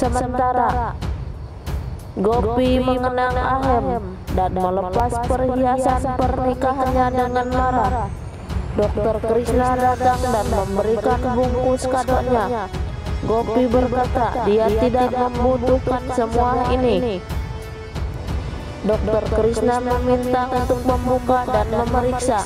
Sementara Gopi mengenang Ahem dan melepas perhiasan pernikahannya dengan marah. Dokter Krishna datang dan memberikan bungkus kadonya. Gopi berkata dia tidak membutuhkan semua ini. Dokter Krishna meminta untuk membuka dan memeriksa.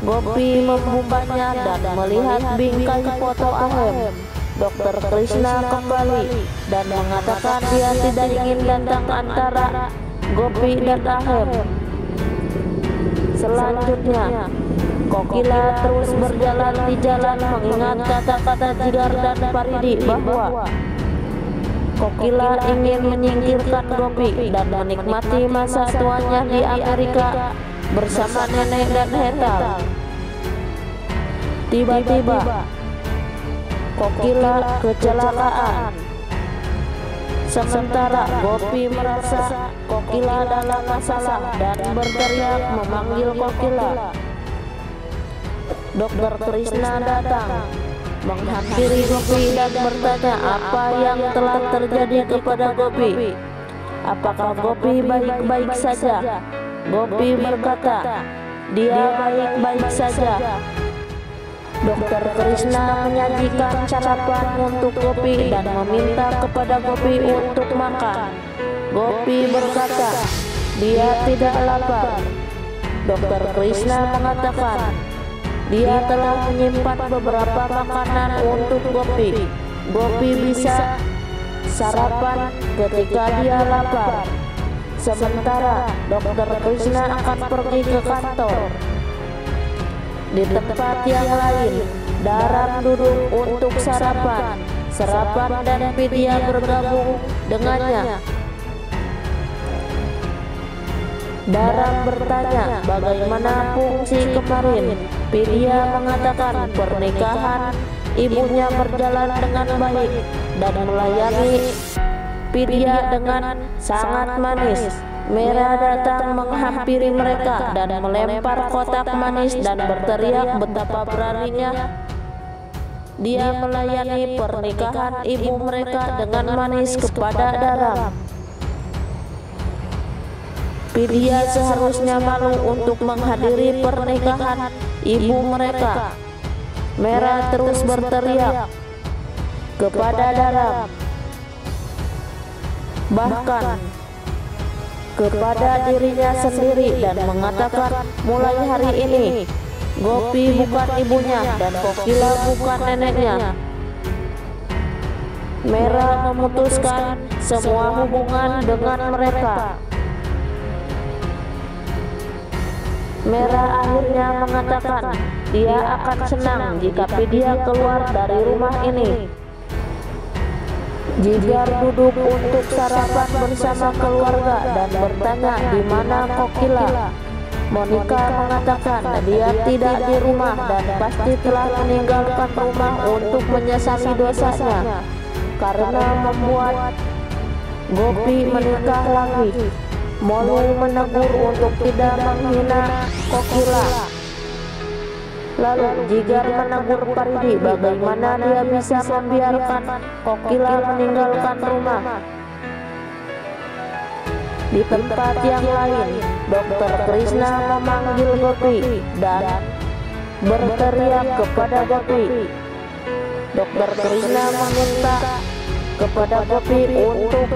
Gopi membukanya dan melihat bingkai foto Ahem. Dokter Krishna kembali dan mengatakan dia tidak ingin datang antara Gopi dan Ahem. Selanjutnya, Kokila terus berjalan di jalan mengingat kata-kata Jigar dan Paridi bahwa Kokila ingin menyingkirkan Gopi dan menikmati masa tuanya di Amerika bersama nenek dan Hetal. Tiba-tiba Kokila kecelakaan. Sementara Gopi merasa Kokila dalam masalah dan berteriak memanggil Kokila. Dokter Krishna datang menghampiri Gopi dan bertanya apa yang telah terjadi kepada Gopi. Apakah Gopi baik-baik saja? Gopi berkata dia baik-baik saja. Dokter Krishna menyajikan sarapan untuk Gopi dan meminta kepada Gopi untuk makan. Gopi berkata dia tidak lapar. Dokter Krishna mengatakan dia telah menyimpan beberapa makanan untuk Gopi. Gopi bisa sarapan ketika dia lapar. Sementara Dokter Krishna akan pergi ke kantor. Di tempat yang lain, Dharam duduk untuk sarapan. Serapan dan Vidya bergabung dengannya. Dharam bertanya bagaimana fungsi kemarin. Vidya mengatakan pernikahan ibunya berjalan dengan baik dan melayani Vidya dengan sangat manis. Mera datang menghampiri mereka dan melempar kotak manis dan berteriak betapa beraninya dia melayani pernikahan ibu mereka dengan manis kepada Dharam. Vidya seharusnya malu untuk menghadiri pernikahan ibu mereka. Mera terus berteriak kepada Dharam, bahkan kepada dirinya sendiri dan mengatakan mulai hari ini Gopi bukan ibunya dan Kokila bukan neneknya. Mera memutuskan semua hubungan dengan mereka. Mera akhirnya mengatakan dia akan senang jika Vidya keluar dari rumah ini. Jigar duduk untuk sarapan bersama keluarga dan bertanya di mana Kokila. Monica mengatakan dia tidak di rumah dan pasti telah meninggalkan rumah untuk menyesali dosanya karena membuat Gopi menikah lagi. Molu menegur untuk tidak menghina Kokila. Lalu Jigar menegur Paridi bagaimana dia bisa membiarkan Kokila meninggalkan rumah. Di tempat yang lain, Dokter Krishna memanggil Gopi dan berteriak kepada Gopi. Dokter Krishna meminta kepada Gopi untuk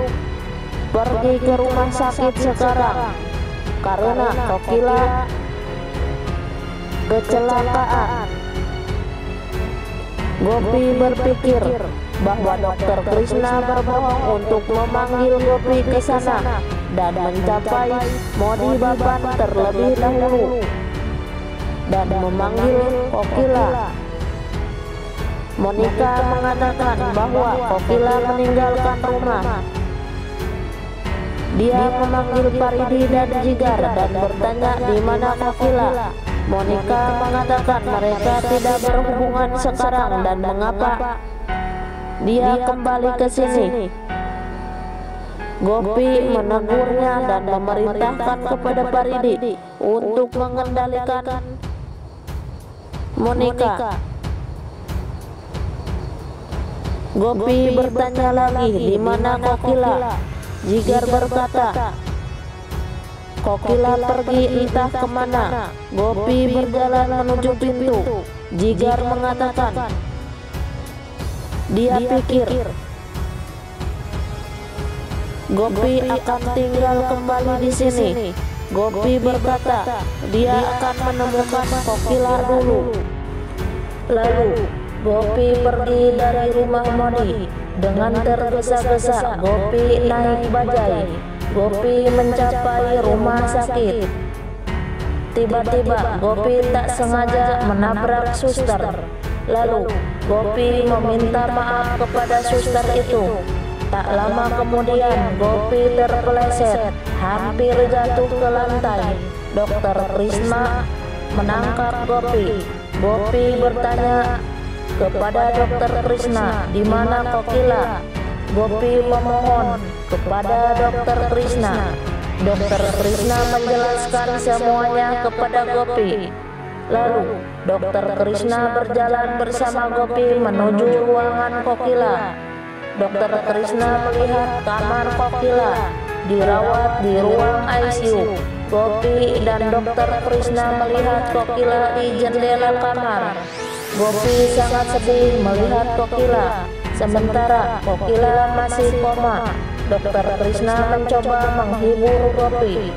pergi ke rumah sakit sekarang karena Kokila kecelakaan. Gopi berpikir bahwa Dokter Krishna berbohong untuk memanggil Gopi ke sana dan mencapai Modi Baban terlebih dahulu dan memanggil Kokila. Monica mengatakan bahwa Kokila meninggalkan rumah. Dia memanggil Paridi dan Jigar dan bertanya di mana Kokila. Monica mengatakan mereka tidak berhubungan sekarang dan mengapa dia kembali ke sini. Gopi menegurnya dan memerintahkan kepada Paridi untuk mengendalikan Monica. Gopi bertanya lagi, di mana Kokila? Jigar berkata, Kokila pergi entah kemana. Gopi berjalan menuju pintu. Jigar mengatakan, dia pikir Gopi akan tinggal kembali di sini. Gopi berkata, dia akan menemukan Kokila dulu. Lalu Gopi pergi dari rumah Modi. Dengan tergesa-gesa Gopi naik bajai. Gopi mencapai rumah sakit. Tiba-tiba Gopi tak sengaja menabrak suster. Lalu Gopi meminta maaf kepada suster itu. Tak lama kemudian Gopi terpeleset, hampir jatuh ke lantai. Dokter Krishna menangkap Gopi. Gopi bertanya kepada Dokter Krishna, di mana Kokila? Gopi memohon kepada Dokter Krishna. Dokter Krishna menjelaskan semuanya kepada Gopi. Lalu Dokter Krishna berjalan bersama Gopi menuju ruangan Kokila. Dokter Krishna melihat kamar Kokila dirawat di ruang ICU. Gopi dan Dokter Krishna melihat Kokila di jendela kamar. Gopi sangat sedih melihat Kokila, sementara Kokila masih koma. Dokter Krishna mencoba menghibur Gopi.